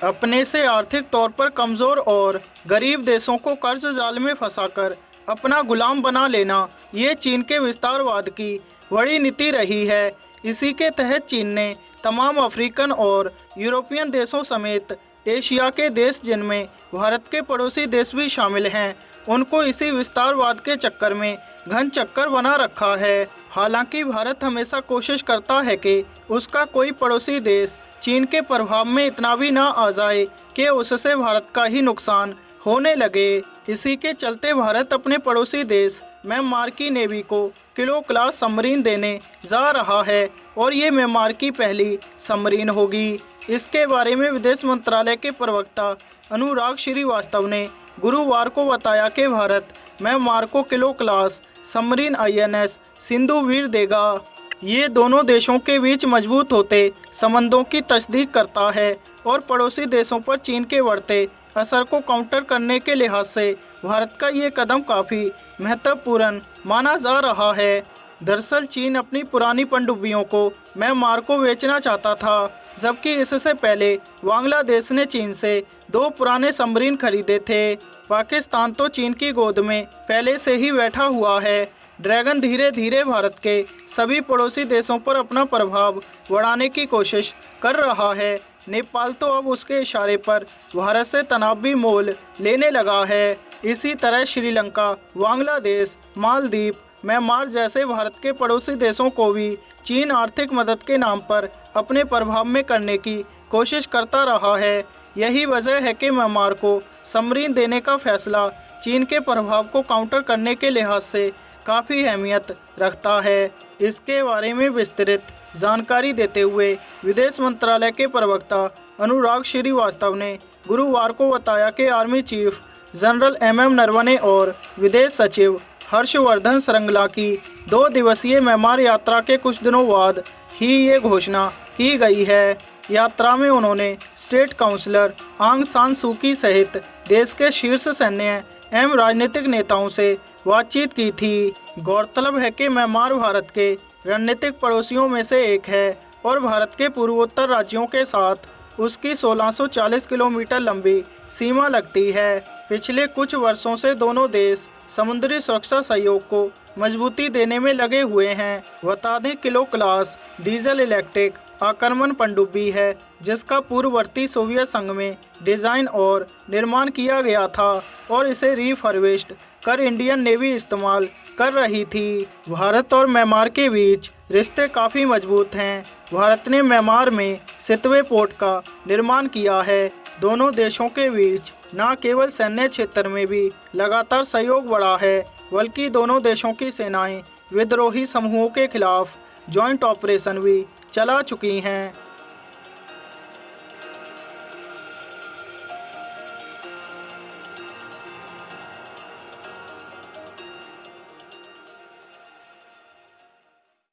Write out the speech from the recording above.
अपने से आर्थिक तौर पर कमज़ोर और गरीब देशों को कर्ज जाल में फंसाकर अपना गुलाम बना लेना, ये चीन के विस्तारवाद की बड़ी नीति रही है। इसी के तहत चीन ने तमाम अफ्रीकन और यूरोपियन देशों समेत एशिया के देश, जिनमें भारत के पड़ोसी देश भी शामिल हैं, उनको इसी विस्तारवाद के चक्कर में घन चक्कर बना रखा है। हालांकि भारत हमेशा कोशिश करता है कि उसका कोई पड़ोसी देश चीन के प्रभाव में इतना भी ना आ जाए कि उससे भारत का ही नुकसान होने लगे। इसी के चलते भारत अपने पड़ोसी देश म्यांमार की नेवी को किलो क्लास सबमरीन देने जा रहा है और ये म्यांमार की पहली सबमरीन होगी। इसके बारे में विदेश मंत्रालय के प्रवक्ता अनुराग श्रीवास्तव ने गुरुवार को बताया कि भारत म्यांमार को kilo class submarine INS Sindhuvir देगा। ये दोनों देशों के बीच मजबूत होते संबंधों की तस्दीक करता है और पड़ोसी देशों पर चीन के बढ़ते असर को काउंटर करने के लिहाज से भारत का ये कदम काफ़ी महत्वपूर्ण माना जा रहा है। दरअसल चीन अपनी पुरानी पनडुब्बियों को म्यांमार को बेचना चाहता था, जबकि इससे पहले बांग्लादेश ने चीन से 2 पुराने सबमरीन खरीदे थे। पाकिस्तान तो चीन की गोद में पहले से ही बैठा हुआ है। ड्रैगन धीरे धीरे भारत के सभी पड़ोसी देशों पर अपना प्रभाव बढ़ाने की कोशिश कर रहा है। नेपाल तो अब उसके इशारे पर भारत से तनावी मोल लेने लगा है। इसी तरह श्रीलंका, बांग्लादेश, मालदीव, म्यांमार जैसे भारत के पड़ोसी देशों को भी चीन आर्थिक मदद के नाम पर अपने प्रभाव में करने की कोशिश करता रहा है। यही वजह है कि म्यांमार को सबमरीन देने का फैसला चीन के प्रभाव को काउंटर करने के लिहाज से काफ़ी अहमियत रखता है। इसके बारे में विस्तृत जानकारी देते हुए विदेश मंत्रालय के प्रवक्ता अनुराग श्रीवास्तव ने गुरुवार को बताया कि army chief general MM Naravane और विदेश सचिव हर्षवर्धन श्रृंगला की 2 दिवसीय म्यांमार यात्रा के कुछ दिनों बाद ही ये घोषणा की गई है। यात्रा में उन्होंने स्टेट काउंसलर आंग सान सू की सहित देश के शीर्ष सैन्य एवं राजनीतिक नेताओं से बातचीत की थी। गौरतलब है कि म्यांमार भारत के रणनीतिक पड़ोसियों में से एक है और भारत के पूर्वोत्तर राज्यों के साथ उसकी 1640 किलोमीटर लंबी सीमा लगती है। पिछले कुछ वर्षों से दोनों देश समुद्री सुरक्षा सहयोग को मजबूती देने में लगे हुए हैं। बता दें, किलो क्लास डीजल इलेक्ट्रिक आक्रमण पनडुब्बी है, जिसका पूर्ववर्ती सोवियत संघ में डिज़ाइन और निर्माण किया गया था और इसे रीफर्बिश्ड कर इंडियन नेवी इस्तेमाल कर रही थी। भारत और म्यांमार के बीच रिश्ते काफ़ी मजबूत हैं। भारत ने म्यांमार में सितवे पोर्ट का निर्माण किया है। दोनों देशों के बीच न केवल सैन्य क्षेत्र में भी लगातार सहयोग बढ़ा है, बल्कि दोनों देशों की सेनाएं विद्रोही समूहों के खिलाफ जॉइंट ऑपरेशन भी चला चुकी हैं।